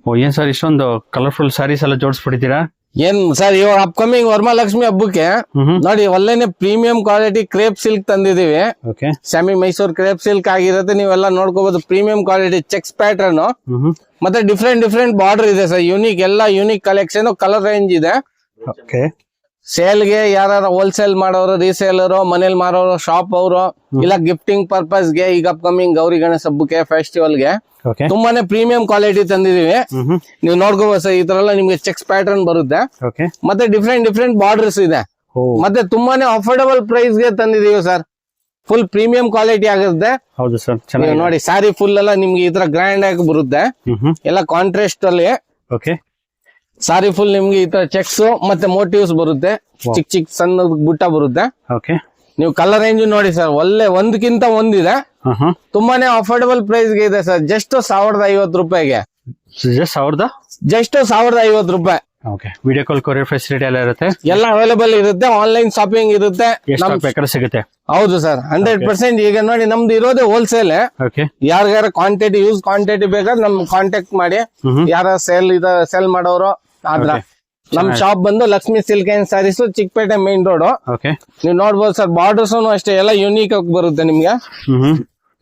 ಓ ಏನ್ ಸರ್ ಇಷ್ಟೊಂದು ಕಲರ್ಫುಲ್ ಸ್ಯಾರೀಸ್ ಎಲ್ಲ ಜೋಡಿಸ್ಬಿಟ್ಟಿದ್ದೀರಾ? ಏನ್ ಸರ್ ಇವಾಗ ಅಪ್ಕಮಿಂಗ್ ವರಮಹಾಲಕ್ಷ್ಮಿ ಹಬ್ಬಕ್ಕೆ ನೋಡಿ ಒಳ್ಳೆನೆ ಪ್ರೀಮಿಯಂ ಕ್ವಾಲಿಟಿ ಕ್ರೇಪ್ ಸಿಲ್ಕ್ ತಂದಿದೀವಿ. Okay, semi Mysore crepe silk ಆಗಿರುತ್ತೆ, ನೀವೆಲ್ಲ ನೋಡ್ಕೋಬಹುದು. ಪ್ರೀಮಿಯಂ ಕ್ವಾಲಿಟಿ ಚೆಕ್ಸ್ ಪ್ಯಾಟರ್ನ್ ಮತ್ತೆ ಡಿಫ್ರೆಂಟ್ ಬಾರ್ಡರ್ ಇದೆ ಸರ್. ಯೂನಿಕ್ ಎಲ್ಲ ಯೂನಿಕ್ ಕಲೆಕ್ಷನ್, ಕಲರ್ ರೇಂಜ್ ಇದೆ. ಓಕೆ, ಸೇಲ್ಗೆ ಯಾರು ಹೋಲ್ಸೇಲ್ ಮಾಡೋರು, ರೀಸೇಲರು, ಮನೇಲಿ ಮಾರೋರು, ಶಾಪ್ ಅವರು, ಇಲ್ಲ ಗಿಫ್ಟಿಂಗ್ ಪರ್ಪಸ್ ಗೆ, ಈಗ ಅಪ್ಕಮಿಂಗ್ ಗೌರಿ ಗಣೇಶ ಹಬ್ಬಕ್ಕೆ, ಫೆಸ್ಟಿವಲ್ ಗೆ ಓಕೆ, ತುಂಬಾನೇ ಪ್ರೀಮಿಯಂ ಕ್ವಾಲಿಟಿ ತಂದಿದೀವಿ. ನೀವು ನೋಡ್ಕೋಬಹುದು ಸರ್, ಈ ತರ ಎಲ್ಲ ನಿಮ್ಗೆ ಚೆಕ್ಸ್ ಪ್ಯಾಟರ್ನ್ ಬರುತ್ತೆ. ಓಕೆ, ಮತ್ತೆ ಡಿಫ್ರೆಂಟ್ ಬಾರ್ಡರ್ಸ್ ಇದೆ. ಮತ್ತೆ ತುಂಬಾನೇ ಅಫೋರ್ಡಬಲ್ ಪ್ರೈಸ್ ಗೆ ತಂದಿದೀವಿ ಸರ್. ಫುಲ್ ಪ್ರೀಮಿಯಂ ಕ್ವಾಲಿಟಿ ಆಗುತ್ತೆ. ಹೌದು ಸರ್, ನೀವು ಚೆನ್ನಾಗಿ ನೋಡಿ ಸ್ಯಾರಿ ಫುಲ್ ಎಲ್ಲ ನಿಮ್ಗೆ ಈ ತರ ಗ್ರ್ಯಾಂಡ್ ಆಗಿ ಬರುತ್ತೆ. ಎಲ್ಲ ಕಾಂಟ್ರಾಸ್ಟ್ ಅಲ್ಲಿ ಓಕೆ, ಸಾರಿ ಫುಲ್ ನಿಮ್ಗೆ ಈ ತರ ಚೆಕ್ಸ್ ಮತ್ತೆ ಮೋಟಿವ್ಸ್ ಬರುತ್ತೆ. ಚಿಕ್ಕ ಸಣ್ಣ ಬುಟ್ಟ ಬರುತ್ತೆ. ಓಕೆ, ನೀವು ಕಲರ್ ರೇಂಜ್ ನೋಡಿ ಸರ್, ಒಳ್ಳೆ ಒಂದಕ್ಕಿಂತ ಒಂದಿದೆ. ತುಂಬಾನೇ ಅಫೋರ್ಡಬಲ್ ಪ್ರೈಸ್ ಗೆ ಇದೆ ಸರ್. ಜಸ್ಟ್ 1050 ರೂಪಾಯಿಗೆ, ಜಸ್ಟ್ 1050 ರೂಪಾಯಿ. Okay, video call courier facility ಎಲ್ಲ ಇರುತ್ತೆ, ಎಲ್ಲ ಅವೈಲೇಬಲ್ ಇರುತ್ತೆ. ಆನ್ಲೈನ್ ಶಾಪಿಂಗ್ ಇರುತ್ತೆ. ಎಷ್ಟು ಬೇಕಾದ್ರೂ ಸಿಗುತ್ತೆ. ಹೌದು ಸರ್, 100%. ಈಗ ನೋಡಿ ನಮ್ದು ಇರೋದೇ ಹೋಲ್ಸೇಲ್. ಓಕೆ, ಯಾರ್ಯಾರ ಕ್ವಾಂಟಿಟಿ ಬೇಕಾದ್ರೆ ನಮ್ ಕಾಂಟ್ಯಾಕ್ಟ್ ಮಾಡಿ. ಯಾರ ಸೇಲ್ ಮಾಡೋರು ಆದ್ರ ನಮ್ ಶಾಪ್ ಬಂದು Lakshmi silk and sarees, Chickpet main road. Okay, ನೀವು ನೋಡ್ಬೋದು ಸರ್, ಬಾರ್ಡರ್ಸ್ ಅಷ್ಟೇ ಎಲ್ಲ ಯೂನಿಕ್ ಆಗಿ ಬರುತ್ತೆ ನಿಮ್ಗೆ.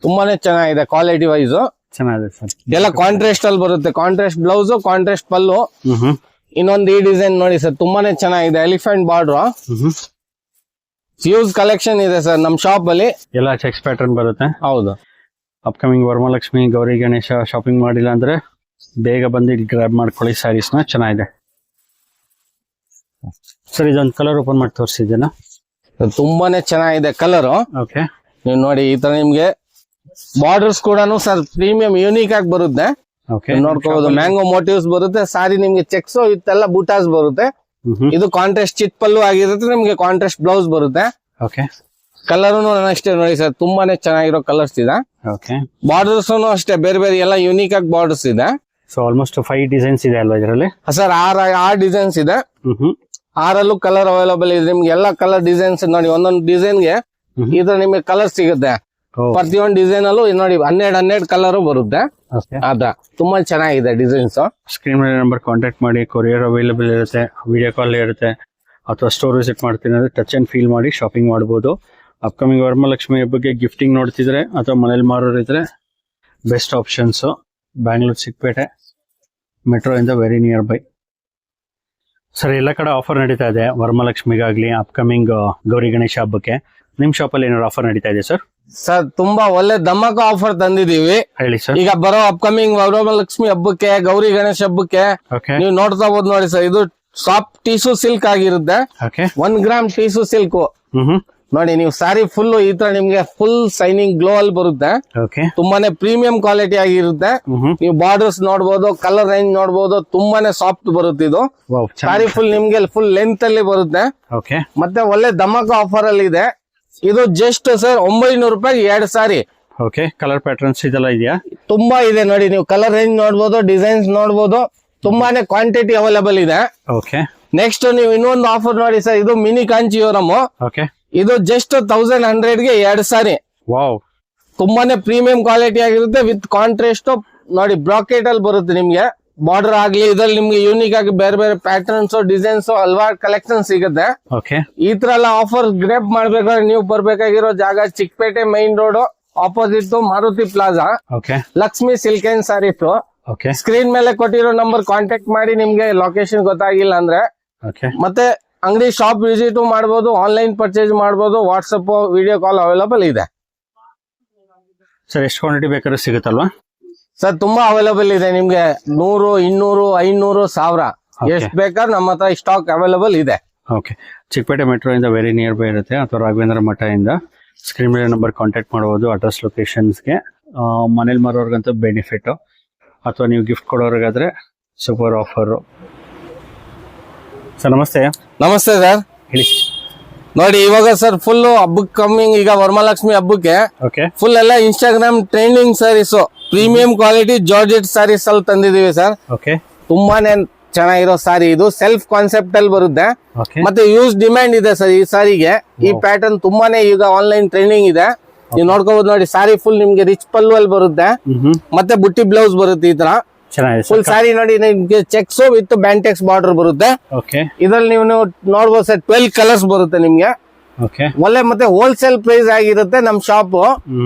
ತುಂಬಾನೇ ಚೆನ್ನಾಗಿದೆ ಕ್ವಾಲಿಟಿ ವೈಸ್. ಚೆನ್ನಾಗಿದೆ ಸರ್. ಎಲ್ಲ ಕಾಂಟ್ರಾಸ್ಟ್ ಅಲ್ಲಿ ಬರುತ್ತೆ. ಕಾಂಟ್ರಾಸ್ಟ್ ಬ್ಲೌಸ್, ಕಾಂಟ್ರಾಸ್ಟ್ ಪಲ್ಲು. ಇನ್ನೊಂದು ಈ ಡಿಸೈನ್ ನೋಡಿ ಸರ್, ತುಂಬಾನೇ ಚೆನ್ನಾಗಿದೆ. ಎಲಿಫೆಂಟ್ ಬಾರ್ಡರ್, ಫ್ಯೂಸ್ ಕಲೆಕ್ಷನ್ ಇದೆ ಸರ್ ನಮ್ ಶಾಪ್ ಅಲ್ಲಿ. ಎಲ್ಲ ಚೆಕ್ಸ್ ಪ್ಯಾಟರ್ನ್ ಬರುತ್ತೆ. ಹೌದು, ಅಪ್ಕಮಿಂಗ್ ವರಮಹಾಲಕ್ಷ್ಮಿ ಗೌರಿ ಗಣೇಶ ಶಾಪಿಂಗ್ ಮಾಡಿಲ್ಲ ಅಂದ್ರೆ ಬೇಗ ಬಂದು ಗ್ರಾಬ್ ಮಾಡ್ಕೊಳ್ಳಿ ಸ್ಯಾರೀಸ್ ನ. ಚೆನ್ನಾಗಿದೆ ಸರ್. ಇದೊಂದು ಕಲರ್ ಓಪನ್ ಮಾಡಿ ತೋರಿಸಿದ್ದೇನಾ? ತುಂಬಾನೇ ಚೆನ್ನಾಗಿದೆ ಕಲರ್. ಓಕೆ, ನೀವು ನೋಡಿ ಈ ತರ ನಿಮ್ಗೆ ಬಾರ್ಡರ್ಸ್ ಕೂಡ ಸರ್ ಪ್ರೀಮಿಯಂ ಯೂನಿಕ್ ಆಗಿ ಬರುತ್ತೆ. ಓಕೆ, ನೋಡ್ಕೋಬಹುದು. ಮ್ಯಾಂಗೋ ಮೋಟಿವ್ಸ್ ಬರುತ್ತೆ. ಸಾರಿ ನಿಮ್ಗೆ ಚೆಕ್ಸ್ ಇತ್ತೆಲ್ಲ ಬೂಟಾಸ್ ಬರುತ್ತೆ. ಇದು ಕಾಂಟ್ರಾಸ್ಟ್ ಚಿಟ್ ಪಲ್ಲು ಆಗಿರುತ್ತೆ. ನಿಮ್ಗೆ ಕಾಂಟ್ರಾಸ್ಟ್ ಬ್ಲೌಸ್ ಬರುತ್ತೆ. ಓಕೆ, ಕಲರ್ ಅಷ್ಟೇ ನೋಡಿ ಸರ್, ತುಂಬಾನೇ ಚೆನ್ನಾಗಿರೋ ಕಲರ್ಸ್ ಇದೆ. ಓಕೆ, ಬಾರ್ಡರ್ಸ್ ಅಷ್ಟೇ ಬೇರೆ ಎಲ್ಲ ಯೂನಿಕ್ ಆಗಿ ಬಾರ್ಡರ್ಸ್ ಇದೆ. ಸೊ ಆಲ್ಮೋಸ್ಟ್ 5 ಡಿಸೈನ್ಸ್ ಇದೆ ಅಲ್ವಾ ಇದರಲ್ಲಿ? ಸರ್ 6 ಡಿಸೈನ್ಸ್ ಇದೆ. 6 ಕಲರ್ ಅವೈಲೇಬಲ್ ಇದೆ ನಿಮ್ಗೆ. ಎಲ್ಲ ಕಲರ್ ಡಿಸೈನ್ಸ್ ನೋಡಿ, ಒಂದೊಂದು ಡಿಸೈನ್ ಗೆ ಇದ್ರ ನಿಮ್ಗೆ ಕಲರ್ ಸಿಗುತ್ತೆ. ಪ್ರತಿಯೊಂದು ಡಿಸೈನ್ ಅಲ್ಲೂ ನೋಡಿ 12 ಕಲರ್ ಬರುತ್ತೆ. ಅದ ತುಂಬಾ ಚೆನ್ನಾಗಿದೆ ಡಿಸೈನ್ಸ್. ಸ್ಕ್ರೀನ್ ಮೇಲೆ ನಂಬರ್ ಕಾಂಟ್ಯಾಕ್ಟ್ ಮಾಡಿ. ಕೊರಿಯರ್ ಅವೈಲೇಬಲ್ ಇರುತ್ತೆ, ವಿಡಿಯೋ ಕಾಲ್ ಇರುತ್ತೆ, ಅಥವಾ ಸ್ಟೋರ್ ವಿಸಿಟ್ ಮಾಡ್ತೀನಿ ಅಂದ್ರೆ ಟಚ್ ಅಂಡ್ ಫೀಲ್ ಮಾಡಿ ಶಾಪಿಂಗ್ ಮಾಡಬಹುದು. ಅಪ್ಕಮಿಂಗ್ ವರಮಹಾಲಕ್ಷ್ಮಿ ಬಗ್ಗೆ ಗಿಫ್ಟಿಂಗ್ ನೋಡ್ತಿದ್ರೆ ಅಥವಾ ಮನೇಲಿ ಮಾರೋರು ಇದ್ರೆ best options. Bangalore Chickpet metro ಇಂದ ವೆರಿ ನಿಯರ್ ಬೈ. ಸರ್, ಎಲ್ಲ ಕಡೆ ಆಫರ್ ನಡೀತಾ ಇದೆ ವರಮಹಾಲಕ್ಷ್ಮಿಗಾಗ್ಲಿ ಅಪ್ಕಮಿಂಗ್ ಗೌರಿ ಗಣೇಶ ಹಬ್ಬಕ್ಕೆ. ನಿಮ್ ಶಾಪ್ ಅಲ್ಲಿ ಏನಾದ್ರು ಆಫರ್ ನಡೀತಾ ಇದೆ ಸರ್? ಸರ್ ತುಂಬಾ ಒಳ್ಳೆ ಧಮಾಕ ಆಫರ್ ತಂದಿದೀವಿ. ಹೇಳಿ ಸರ್. ಈಗ ಬರೋ ಅಪ್ಕಮಿಂಗ್ ವರಮಹಾಲಕ್ಷ್ಮಿ ಹಬ್ಬಕ್ಕೆ, ಗೌರಿ ಗಣೇಶ ಹಬ್ಬಕ್ಕೆ ನೀವು ನೋಡ್ತಾ ಹೋದ್ ನೋಡಿ ಸರ್, ಇದು ಸಾಫ್ಟ್ ಟಿಶ್ಯೂ ಸಿಲ್ಕ್ ಆಗಿರುತ್ತೆ. 1 ಗ್ರಾಮ್ ಟಿಶ್ಯೂ ಸಿಲ್ಕ್ ನೋಡಿ. ನೀವು ಸಾರಿ ಫುಲ್ ಈ ತರ ನಿಮ್ಗೆ ಫುಲ್ ಶೈನಿಂಗ್ ಗ್ಲೋ ಅಲ್ಲಿ ಬರುತ್ತೆ. ತುಂಬಾನೇ ಪ್ರೀಮಿಯಂ ಕ್ವಾಲಿಟಿ ಆಗಿರುತ್ತೆ. ನೀವು ಬಾರ್ಡರ್ಸ್ ನೋಡ್ಬೋದು, ಕಲರ್ ರೇಂಜ್ ನೋಡ್ಬೋದು. ತುಂಬಾನೇ ಸಾಫ್ಟ್ ಬರುತ್ತೆ ಇದು. ಸಾರಿ ಫುಲ್ ನಿಮ್ಗೆ ಫುಲ್ ಲೆಂತ್ ಅಲ್ಲಿ ಬರುತ್ತೆ. ಮತ್ತೆ ಒಳ್ಳೆ ಧಮಾಕ ಆಫರ್ ಅಲ್ಲಿ ಇದೆ. ಇದು ಜಸ್ಟ್ ಸರ್ 900 ರೂಪಾಯಿ 2 ಸಾರಿ. ಓಕೆ, ಕಲರ್ ಪ್ಯಾಟರ್ನ್ಸ್ ಇದೆಲ್ಲ ಇದೆಯಾ? ತುಂಬಾ ಇದೆ ನೋಡಿ. ನೀವು ಕಲರ್ ರೇಂಜ್ ನೋಡ್ಬೋದು, ಡಿಸೈನ್ಸ್ ನೋಡ್ಬೋದು. ತುಂಬಾನೇ ಕ್ವಾಂಟಿಟಿ ಅವೈಲೇಬಲ್ ಇದೆ. ಓಕೆ, ನೆಕ್ಸ್ಟ್ ನೀವು ಇನ್ನೊಂದು ಆಫರ್ ನೋಡಿ ಸರ್, ಇದು ಮಿನಿ ಕಾಂಚಿವರಂ. ಓಕೆ, ಇದು ಜಸ್ಟ್ 1100 ಗೆ 2 ಸಾರಿ. ವಾವ್, ತುಂಬಾನೇ ಪ್ರೀಮಿಯಂ ಕ್ವಾಲಿಟಿ ಆಗಿರುತ್ತೆ. ವಿತ್ ಕಾಂಟ್ರಾಸ್ಟ್ ನೋಡಿ, ಬ್ರಾಕೆಟ್ ಅಲ್ಲಿ ಬರುತ್ತೆ ನಿಮ್ಗೆ. ಬಾರ್ಡರ್ ಆಗ್ಲಿ ಇದ್ರಲ್ಲಿ ನಿಮ್ಗೆ ಯೂನಿಕ್ ಆಗಿ ಬೇರೆ ಪ್ಯಾಟರ್ನ್ಸ್, ಡಿಸೈನ್ಸ್ ಹಲವಾರು ಕಲೆಕ್ಷನ್ ಸಿಗುತ್ತೆ. ಈ ತರ ಎಲ್ಲ ಆಫರ್ ಗ್ರೇಪ್ ಮಾಡ್ಬೇಕಾದ್ರೆ ನೀವು ಬರ್ಬೇಕಾಗಿರೋ ಜಾಗ Chickpet main road opposite Maruti Plaza, Lakshmi silk and sarees. Screen ಮೇಲೆ ಕೊಟ್ಟಿರೋ ನಂಬರ್ ಕಾಂಟ್ಯಾಕ್ಟ್ ಮಾಡಿ. ನಿಮ್ಗೆ ಲೊಕೇಶನ್ ಗೊತ್ತಾಗಿಲ್ಲ ಅಂದ್ರೆ ಮತ್ತೆ ಅಂಗಡಿ ಶಾಪ್ ವಿಸಿಟ್ ಮಾಡಬಹುದು, ಆನ್ಲೈನ್ ಪರ್ಚೇಸ್ ಮಾಡಬಹುದು. ವಾಟ್ಸ್ಆಪ್ ವಿಡಿಯೋ ಕಾಲ್ ಅವೈಲೇಬಲ್ ಇದೆ. ಸರ್, ಎಷ್ಟು ಕ್ವಾಂಟಿಟಿ ಬೇಕಾದ್ರೂ ಸಿಗುತ್ತಲ್ವಾ? ಸರ್ ತುಂಬಾ ಅವೈಲೇಬಲ್ ಇದೆ. ನಿಮ್ಗೆ 100, 200, 500, 1000 ಎಷ್ಟು ಬೇಕಾದ್ರೆ ನಮ್ಮ ಹತ್ರ ಸ್ಟಾಕ್ ಅವೈಲೇಬಲ್ ಇದೆ. ಓಕೆ, ಚಿಕ್ಕಪೇಟೆ ಮೆಟ್ರೋ ಇಂದ ವೆರಿ ನಿಯರ್ ಬೈ ಇರುತ್ತೆ, ಅಥವಾ ರಾಘವೇಂದ್ರ ಮಠ ಇಂದ. ಸ್ಕ್ರೀನ್ ಮೇಲೆ ನಂಬರ್ ಕಾಂಟ್ಯಾಕ್ಟ್ ಮಾಡಬಹುದು. ಅಡ್ರೆಸ್ ಲೊಕೇಶನ್ಸ್ಗೆ. ಮನೇಲಿ ಮಾರೋರ್ಗಂತೂ ಬೆನಿಫಿಟ್, ಅಥವಾ ನೀವು ಗಿಫ್ಟ್ ಕೊಡೋರ್ಗಾದ್ರೆ ಸೂಪರ್ ಆಫರ್. ಸರ್ ನಮಸ್ತೆ. ನಮಸ್ತೆ ಸರ್, ಹೇಳಿ. ನೋಡಿ ಇವಾಗ ಸರ್ ಫುಲ್ ಹಬ್ಬಕ್ಕೆ ಕಮ್ಮಿಂಗ್, ಈಗ ವರಮಹಾಲಕ್ಷ್ಮಿ ಹಬ್ಬಕ್ಕೆ ಫುಲ್ ಎಲ್ಲ Instagram trending sarees, premium quality georgette sarees ಅಲ್ಲಿ ತಂದಿದೀವಿ ಸರ್. ತುಂಬಾನೇ ಚೆನ್ನಾಗಿರೋ ಸಾರಿ. ಇದು ಸೆಲ್ಫ್ ಕಾನ್ಸೆಪ್ಟ್ ಅಲ್ಲಿ ಬರುತ್ತೆ. ಮತ್ತೆ ಯೂಸ್ ಡಿಮ್ಯಾಂಡ್ ಇದೆ ಸರ್ ಈ ಸಾರಿಗೆ. ಈ ಪ್ಯಾಟರ್ನ್ ತುಂಬಾನೇ ಈಗ ಆನ್ಲೈನ್ ಟ್ರೆಂಡಿಂಗ್ ಇದೆ. ನೀವು ನೋಡ್ಕೋಬಹುದು ನೋಡಿ. ಸಾರಿ ಫುಲ್ ನಿಮ್ಗೆ ರಿಚ್ ಪಲ್ಲು ಅಲ್ಲಿ ಬರುತ್ತೆ. ಮತ್ತೆ ಬುಟ್ಟಿ ಬ್ಲೌಸ್ ಬರುತ್ತೆ ಈ ತರ. ಚೆನ್ನಾಗಿದೆ ಫುಲ್ ಸರ್. ಸಾರಿ ನೋಡಿ ನಿಮ್ಗೆ ಚೆಕ್ಸ್ ವಿತ್ ಬ್ಯಾಂಟೆಕ್ಸ್ ಬಾರ್ಡರ್ ಬರುತ್ತೆ. ಓಕೆ ಇದ್ರಲ್ಲಿ ನೀವು ನೋಡ್ಬೋದು ಸರ್ 12 ಕಲರ್ಸ್ ಬರುತ್ತೆ ನಿಮ್ಗೆ. ಓಕೆ ಒಳ್ಳೆ ಮತ್ತೆ ಹೋಲ್ಸೇಲ್ ಪ್ರೈಸ್ ಆಗಿರುತ್ತೆ ನಮ್ ಶಾಪ್.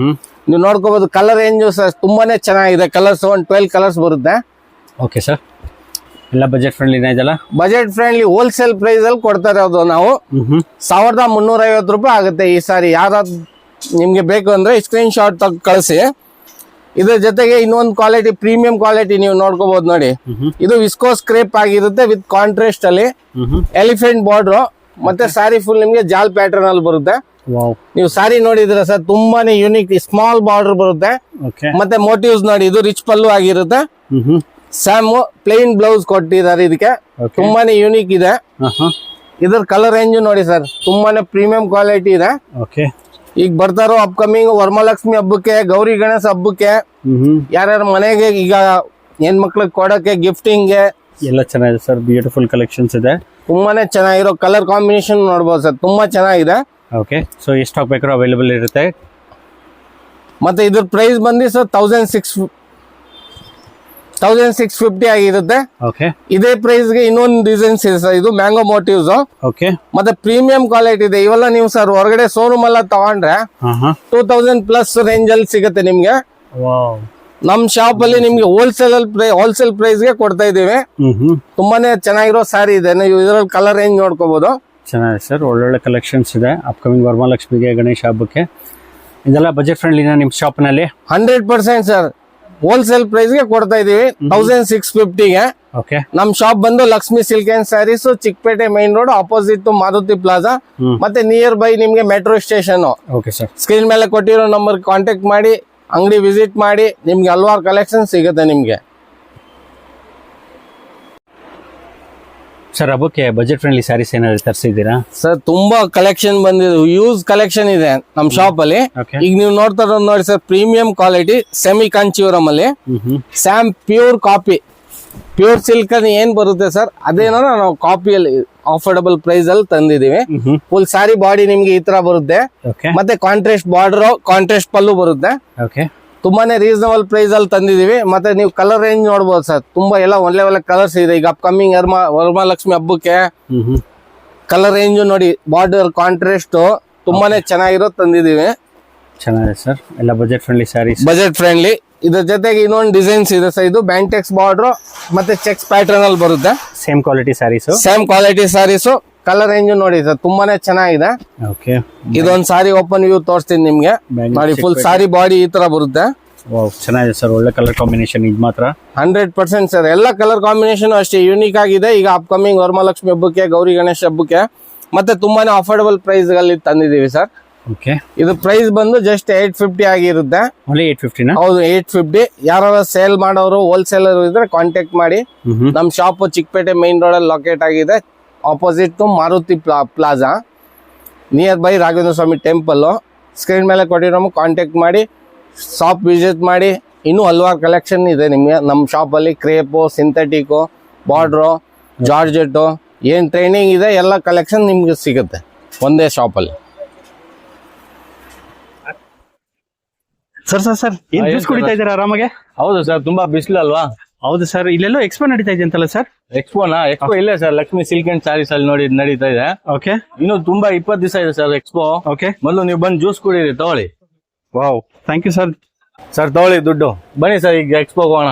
ನೀವು ನೋಡ್ಕೋಬಹುದು ಕಲರ್ ರೇಂಜ್ ಸರ್ ತುಂಬಾನೇ ಚೆನ್ನಾಗಿದೆ. ಕಲರ್ಸ್ 12 ಕಲರ್ಸ್ ಬರುತ್ತೆ. ಓಕೆ ಸರ್, ಎಲ್ಲ ಬಜೆಟ್ ಫ್ರೆಂಡ್ಲಿನ ಇದೆಲ್ಲ. ಬಜೆಟ್ ಫ್ರೆಂಡ್ಲಿ ಹೋಲ್ಸೇಲ್ ಪ್ರೈಸ್ ಅಲ್ಲಿ ಕೊಡ್ತಾ ಇರೋದು ನಾವು. 1350 ರೂಪಾಯಿ ಆಗುತ್ತೆ ಈ ಸಾರಿ. ಯಾರಾದ್ ನಿಮ್ಗೆ ಬೇಕು ಅಂದ್ರೆ ಸ್ಕ್ರೀನ್ ಶಾಟ್ ತೆಗೆದು ಕಳಿಸಿ. ಇದ್ರ ಜೊತೆಗೆ ಇನ್ನೊಂದು ಕ್ವಾಲಿಟಿ ಪ್ರೀಮಿಯಂ ಕ್ವಾಲಿಟಿ ನೀವು ನೋಡ್ಕೋಬಹುದು ನೋಡಿ. ಇದು ವಿಸ್ಕೋಸ್ ಕ್ರೇಪ್ ಆಗಿರುತ್ತೆ ವಿತ್ ಕಾಂಟ್ರಾಸ್ಟ್ ಅಲ್ಲಿ ಎಲಿಫೆಂಟ್ ಬಾರ್ಡರ್ ಮತ್ತೆ ಸಾರಿ ಫುಲ್ ನಿಮ್ಗೆ ಜಾಲ್ ಪ್ಯಾಟರ್ನ್ ಅಲ್ಲಿ ಬರುತ್ತೆ. ವಾವ್. ನೀವು ಸಾರಿ ನೋಡಿದ್ರೆ ಸರ್ ತುಂಬಾನೇ ಯೂನಿಕ್ ಸ್ಮಾಲ್ ಬಾರ್ಡರ್ ಬರುತ್ತೆ. ಓಕೆ ಮತ್ತೆ ಮೋಟಿವ್ಸ್ ನೋಡಿ ಇದು ರಿಚ್ ಪಲ್ಲು ಆಗಿರುತ್ತೆ. ಸ್ಯಾಮ್ ಪ್ಲೇನ್ ಬ್ಲೌಸ್ ಕೊಟ್ಟಿದ್ದಾರೆ ಇದಕ್ಕೆ. Okay. ತುಂಬಾನೇ ಯೂನಿಕ್ ಇದೆ. ಇದ್ರ ಕಲರ್ ರೇಂಜ್ ನೋಡಿ ಸರ್ ತುಂಬಾನೇ ಪ್ರೀಮಿಯಂ ಕ್ವಾಲಿಟಿ ಇದೆ. ಓಕೆ ಈಗ ಬರ್ತಾರೋ ಅಪ್ಕಮಿಂಗ್ ವರಮಹಾಲಕ್ಷ್ಮಿ ಹಬ್ಬಕ್ಕೆ, ಗೌರಿ ಗಣೇಶ ಹಬ್ಬಕ್ಕೆ, ಯಾರ್ಯಾರ ಮನೆಗೆ ಈಗ ಹೆಣ್ಮಕ್ಳಿಗೆ ಕೊಡಕ್ಕೆ ಗಿಫ್ಟಿಂಗ್ಗೆ ಎಲ್ಲ ಚೆನ್ನಾಗಿದೆ ಸರ್. ಬ್ಯೂಟಿಫುಲ್ ಕಲೆಕ್ಷನ್ಸ್ ಇದೆ. ತುಂಬಾನೇ ಚೆನ್ನಾಗಿರೋ ಕಲರ್ ಕಾಂಬಿನೇಷನ್ ನೋಡ್ಬೋದು ಸರ್. ತುಂಬಾ ಚೆನ್ನಾಗಿದೆ. ಓಕೆ, ಸೊ ಎಷ್ಟು ಹಾಕ್ಬೇಕಾದ್ರೂ ಅವೈಲೇಬಲ್ ಇರುತ್ತೆ. ಮತ್ತೆ ಇದ್ರ ಪ್ರೈಸ್ ಬಂದು ಸರ್ 1650 ಆಗಿರುತ್ತೆ. ಓಕೆ ಇದೇ ಪ್ರೈಸ್ ಗೆ ಇನ್ನೊಂದು ಡಿಸೈನ್ಸ್ ಇದೆ ಸರ್. ಇದು ಮ್ಯಾಂಗೋ ಮೋಟಿವ್ಸ್. ಓಕೆ ಮತ್ತೆ ಪ್ರೀಮಿಯಂ ಕ್ವಾಲಿಟಿ ಇದೆ. ಇವೆಲ್ಲ ನೀವು ಸರ್ ಹೊರಗಡೆ ಶೋರೂಮ್ ಎಲ್ಲ ತಗೊಂಡ್ರೆ 2000 ಪ್ಲಸ್ ರೇಂಜ್ ಅಲ್ಲಿ ಸಿಗುತ್ತೆ ನಿಮ್ಗೆ. ವಾವ್. ನಮ್ ಶಾಪ್ ಅಲ್ಲಿ ನಿಮ್ಗೆ ಹೋಲ್ಸೇಲ್ ಪ್ರೈಸ್ ಗೆ ಕೊಡ್ತಾ ಇದೀವಿ. ತುಂಬಾನೇ ಚೆನ್ನಾಗಿರೋ ಸ್ಯಾರಿ ಇದೆ. ನೀವು ಇದ್ರಲ್ಲಿ ಕಲರ್ ರೇಂಜ್ ನೋಡ್ಕೋಬಹುದು. ಚೆನ್ನಾಗಿದೆ ಸರ್, ಒಳ್ಳೊಳ್ಳೆ ಕಲೆಕ್ಷನ್ಸ್ ಇದೆ ಅಪ್ಕಮಿಂಗ್ ವರಮಹಾಲಕ್ಷ್ಮಿಗೆ, ಗಣೇಶ ಹಬ್ಬಕ್ಕೆ. ಇದೆಲ್ಲ ಬಜೆಟ್ ಫ್ರೆಂಡ್ಲಿನ ನಿಮ್ಮ ಶಾಪ್ನಲ್ಲಿ? 100% ಸರ್ ಹೋಲ್ಸೇಲ್ ಪ್ರೈಸ್ ಗೆ ಕೊಡ್ತಾ ಇದೀವಿ 1650 ಗೆ. ಓಕೆ, ನಮ್ ಶಾಪ್ ಬಂದು Lakshmi silk and sarees, Chickpet main road opposite Maruti Plaza, ಮತ್ತೆ ನಿಯರ್ ಬೈ ನಿಮ್ಗೆ metro station. Okay sir. Screen ಮೇಲೆ ಕೊಟ್ಟಿರೋ ನಂಬರ್ ಕಾಂಟ್ಯಾಕ್ಟ್ ಮಾಡಿ ಅಂಗಡಿ ವಿಸಿಟ್ ಮಾಡಿ. ನಿಮ್ಗೆ ಹಲವಾರು ಕಲೆಕ್ಷನ್ ಸಿಗುತ್ತೆ ನಿಮ್ಗೆ. ಸರ್ ಹಬ್ಬಕ್ಕೆ ಬಜೆಟ್ ಫ್ರೆಂಡ್ಲಿ ಸ್ಯಾರೀಸ್ ಏನಾದ್ರು ತರಿಸಿದ್ದೀರಾ? ಸರ್ ತುಂಬಾ ಕಲೆಕ್ಷನ್ ಬಂದಿದೆ. ಯೂಸ್ ಕಲೆಕ್ಷನ್ ಇದೆ ನಮ್ ಶಾಪ್ ಅಲ್ಲಿ. Okay. ಈಗ ನೀವು ನೋಡ್ತಾ ಇರೋದು ನೋಡಿ sir premium quality semi Kanjivaram ಅಲ್ಲಿ same pure copy pure silk ಅಲ್ಲಿ ಏನ್ ಬರುತ್ತೆ ಸರ್ ಅದೇನೋ ನಾವು ಕಾಪಿಯಲ್ಲಿ ಅಫೋರ್ಡಬಲ್ ಪ್ರೈಸ್ ಅಲ್ಲಿ ತಂದಿದೀವಿ. ಫುಲ್ ಸಾರಿ ಬಾಡಿ ನಿಮ್ಗೆ ಈ ತರ ಬರುತ್ತೆ. ಓಕೆ ಮತ್ತೆ ಕಾಂಟ್ರಾಸ್ಟ್ ಬಾರ್ಡರ್, ಕಾಂಟ್ರಾಸ್ಟ್ ಪಲ್ಲು ಬರುತ್ತೆ. ಓಕೆ, ತುಂಬಾನೇ ರೀಸನಬಲ್ ಪ್ರೈಸ್ ಅಲ್ಲಿ ತಂದಿದೀವಿ. ಮತ್ತೆ ನೀವು ಕಲರ್ ರೇಂಜ್ ನೋಡ್ಬೋದು ಸರ್. ತುಂಬಾ ಎಲ್ಲ ಒಳ್ಳೆ ಕಲರ್ಸ್ ಇದೆ. ಈಗ ಅಪ್ಕಮಿಂಗ್ ವರಮಹಾಲಕ್ಷ್ಮಿ ಹಬ್ಬಕ್ಕೆ ಕಲರ್ ರೇಂಜ್ ನೋಡಿ. ಬಾರ್ಡರ್ ಕಾಂಟ್ರಾಸ್ಟ್ ತುಂಬಾನೇ ಚೆನ್ನಾಗಿರೋ ತಂದಿದೀವಿ. ಚೆನ್ನಾಗಿದೆ ಸರ್, ಎಲ್ಲ budget friendly sarees. Budget friendly. ಇದ್ರ ಜೊತೆಗೆ ಇನ್ನೊಂದು ಡಿಸೈನ್ಸ್ ಇದೆ ಸರ್. ಇದು ಬ್ಯಾಂಟೆಕ್ಸ್ ಬಾರ್ಡರ್ ಮತ್ತೆ ಚೆಕ್ಸ್ ಪ್ಯಾಟರ್ನ್ ಅಲ್ಲಿ ಬರುತ್ತೆ. Same quality sarees. Same quality sarees. Colour range ನೋಡಿ ಸರ್ ತುಂಬಾನೇ ಚೆನ್ನಾಗಿದೆ. ಓಕೆ, ಇದೊಂದ್ ಸಾರಿ ಓಪನ್ ವ್ಯೂ ತೋರಿಸ್ತೀನಿ ನಿಮ್ಗೆ. ನೋಡಿ ಫುಲ್ ಸಾರಿ ಬಾಡಿ ಈ ತರ ಬರುತ್ತೆ. ವಾವ್, ಚೆನ್ನಾಗಿದೆ ಸರ್, ಒಳ್ಳೆ ಕಲರ್ ಕಾಂಬಿನೇಷನ್. ಇದು ಮಾತ್ರ 100% ಸರ್. ಎಲ್ಲ ಕಲರ್ ಕಾಂಬಿನೇಷನ್ ಅಷ್ಟೇ ಯೂನಿಕ್ ಆಗಿದೆ. ಈಗ ಅಪ್ಕಮಿಂಗ್ ವರಮಹಾಲಕ್ಷ್ಮಿ ಹಬ್ಬಕ್ಕೆ, ಗೌರಿ ಗಣೇಶ ಹಬ್ಬಕ್ಕೆ ಮತ್ತೆ ತುಂಬಾನೇ ಅಫೋರ್ಡಬಲ್ ಪ್ರೈಸ್ ಗಳಲ್ಲಿ ತಂದಿದೀವಿ ಸರ್. ಓಕೆ, ಇದು ಪ್ರೈಸ್ ಬಂದು ಜಸ್ಟ್ 850 ಆಗಿರುತ್ತೆ. ಓನ್ಲಿ 850 ಹೌದು 850. ಯಾರು ಸೇಲ್ ಮಾಡೋರು ಹೋಲ್ಸೇಲರ್ ಇದ್ರೆ ಕಾಂಟ್ಯಾಕ್ಟ್ ಮಾಡಿ. ನಮ್ ಶಾಪ್ ಚಿಕ್ಕಪೇಟೆ ಮೈನ್ ರೋಡ್ ಅಲ್ಲಿ ಲೊಕೇಟ್ ಆಗಿದೆ opposite to Maruti Plaza, near by Raghavendra Swamy temple. Screen ಮೇಲೆ ಕೊಟ್ಟಿರೋ ಕಾಂಟ್ಯಾಕ್ಟ್ ಮಾಡಿ, ಶಾಪ್ ವಿಸಿಟ್ ಮಾಡಿ. ಇನ್ನೂ ಹಲವಾರು ಕಲೆಕ್ಷನ್ ಇದೆ ನಿಮ್ಗೆ ನಮ್ಮ ಶಾಪ್ ಅಲ್ಲಿ. ಕ್ರೇಪು, ಸಿಂಥೆಟಿಕ್, ಬಾರ್ಡ್ರು, ಜಾರ್ಜೆಟ್, ಏನ್ ಟ್ರೈನಿಂಗ್ ಇದೆ ಎಲ್ಲ ಕಲೆಕ್ಷನ್ ನಿಮ್ಗೆ ಸಿಗುತ್ತೆ ಒಂದೇ ಶಾಪ್ ಅಲ್ಲಿ. ಸರ್ ಏನ್ ಜ್ಯೂಸ್ ಕುಡಿತಾ ಇದ್ದೀರಾ ಆರಾಮಾಗೆ? ಹೌದು ಸರ್, ತುಂಬಾ ಬಿಸಿಲು ಅಲ್ವಾ? ಹೌದು ಸರ್, ಇಲ್ಲೆಲ್ಲೋ ಎಕ್ಸ್ಪೋ ನಡೀತಾ ಇದೆ ಅಂತಲ್ಲ ಸರ್? ಎಕ್ಸ್ಪೋ ಇಲ್ಲೇ sir, Lakshmi silk and saris ಅಲ್ಲಿ ನಡೀತಾ ಇದೆ. ಓಕೆ, ಇನ್ನು ತುಂಬಾ 20 ದಿವಸ ಇದೆ ಸರ್ ಎಕ್ಸ್ಪೋ. ಓಕೆ, ಮೊದಲು ನೀವು ಬಂದು ಜ್ಯೂಸ್ ಕುಡೀರಿ, ತಗೊಳ್ಳಿ. Wow, thank you sir. Sir ತಗೊಳ್ಳಿ ದುಡ್ಡು. ಬನ್ನಿ ಸರ್ ಈಗ ಎಕ್ಸ್ಪೋ ಹೋಗೋಣ.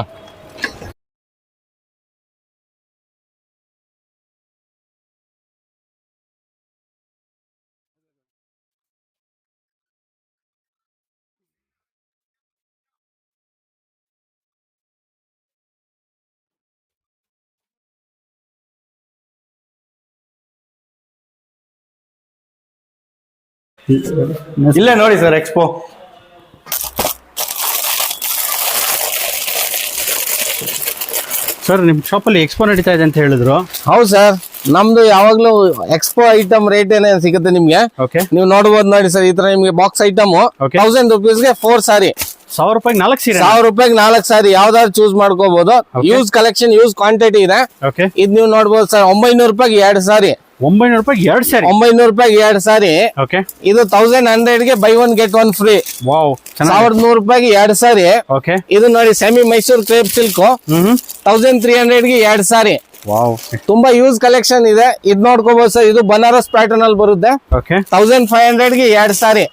ಇಲ್ಲೇ ನೋಡಿ ಸರ್ ಎಕ್ಸ್ಪೋ. ಸರ್ ನಿಮ್ ಶಾಪ್ ಅಲ್ಲಿ ಎಕ್ಸ್ಪೋ ನಡೀತಾ ಇದೆ ಅಂತ ಹೇಳಿದ್ರು. ಹೌದು ಸರ್, ನಮ್ದು ಯಾವಾಗ್ಲೂ ಎಕ್ಸ್ಪೋ ಐಟಮ್ ರೇಟ್ ಏನೇ ಸಿಗುತ್ತೆ ನಿಮ್ಗೆ. ಓಕೆ, ನೀವು ನೋಡ್ಬೋದು ನೋಡಿ ಸರ್. ಈ ತರ ನಿಮ್ಗೆ ಬಾಕ್ಸ್ ಐಟಮ್ Okay. 1000 rupees 4 ಸಾರಿ. 1000 ರೂಪಾಯಿಗೆ 4 ಸೀರೆ. 1000 ರೂಪಾಯಿಗೆ 4 ಸಾರಿ ಯಾವ್ದಾದ್ರು ಚೂಸ್ ಮಾಡ್ಕೋಬಹುದು. Okay. Use collection, use quantity ಇದೆ. ಓಕೆ, ಇದು ನೀವು ನೋಡ್ಬೋದು ಸರ್. 900 ರೂಪಾಯಿಗೆ 2 ಸಾರಿ. ₹900 ಎರಡ್ ಸ್ಯಾರಿ. ₹900 2 ಸಾರಿ. ಓಕೆ. ಇದು 1100 ಗೆ by one get one free. Wow, ₹1100 2 sari. Okay. ಇದು ನೋಡಿ ಸೆಮಿ ಮೈಸೂರ್ ಕ್ರೇಪ್ ಸಿಲ್ಕ್ 1300 ಗೆ 2 ಸಾರಿ. ವಾವ್. ತುಂಬಾ ಯೂಸ್ ಕಲೆಕ್ಷನ್ ಇದೆ. ಇದ್ ನೋಡ್ಕೋಬಹುದು ಸರ್, ಇದು ಬನಾರಸ್ ಪ್ಯಾಟರ್ನ್ ಅಲ್ಲಿ ಬರುತ್ತೆ. ಓಕೆ. 1500 ಗೆ 2 ಸಾರಿ.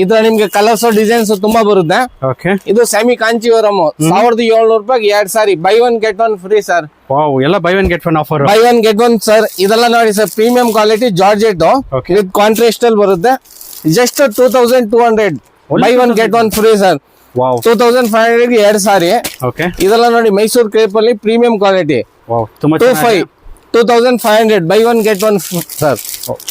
ಇದ್ರ ನಿಮ್ಗೆ ಕಲರ್ಸ್ ಡಿಸೈನ್ಸ್ ತುಂಬಾ ಬರುತ್ತೆ. ಓಕೆ. ಇದು ಸೆಮಿ ಕಾಂಚಿವರಂ 1700 ಗೆ 2 sari. Buy one get one free sir. Wow, ಎಲ್ಲ buy one get one offer. Buy one get one sir. ಇದೆಲ್ಲ ನೋಡಿ sir, premium quality georgette Okay. With contrast ಅಲ್ಲಿ ಬರುತ್ತೆ. Just 2200 buy one get one free sir. Wow. 2500 ಗೆ 2 sari. Okay. ಇದೆಲ್ಲ ನೋಡಿ Mysore crepe ಅಲ್ಲಿ premium quality. Wow, ತುಂಬಾ 2500 buy one get one sir.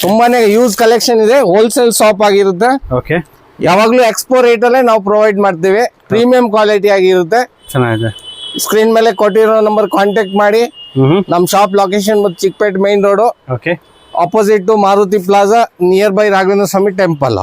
ತುಂಬಾನೇ ಯೂಸ್ ಕಲೆಕ್ಷನ್ ಇದೆ. ಹೋಲ್ಸೇಲ್ ಶಾಪ್ ಆಗಿರುತ್ತೆ. ಓಕೆ. ಯಾವಾಗ್ಲೂ ಎಕ್ಸ್ಪೋ ರೇಟ್ ಅಲ್ಲೇ ನಾವು ಪ್ರೊವೈಡ್ ಮಾಡ್ತೀವಿ. ಪ್ರೀಮಿಯಂ ಕ್ವಾಲಿಟಿ ಆಗಿರುತ್ತೆ. ಚೆನ್ನಾಗಿದೆ. ಸ್ಕ್ರೀನ್ ಮೇಲೆ ಕೊಟ್ಟಿರೋ ನಂಬರ್ ಕಾಂಟ್ಯಾಕ್ಟ್ ಮಾಡಿ. ನಮ್ ಶಾಪ್ ಲೊಕೇಶನ್ ಮತ್ತು Chickpet main road, okay. Opposite to Maruti Plaza, near by Raghavendra Swamy temple.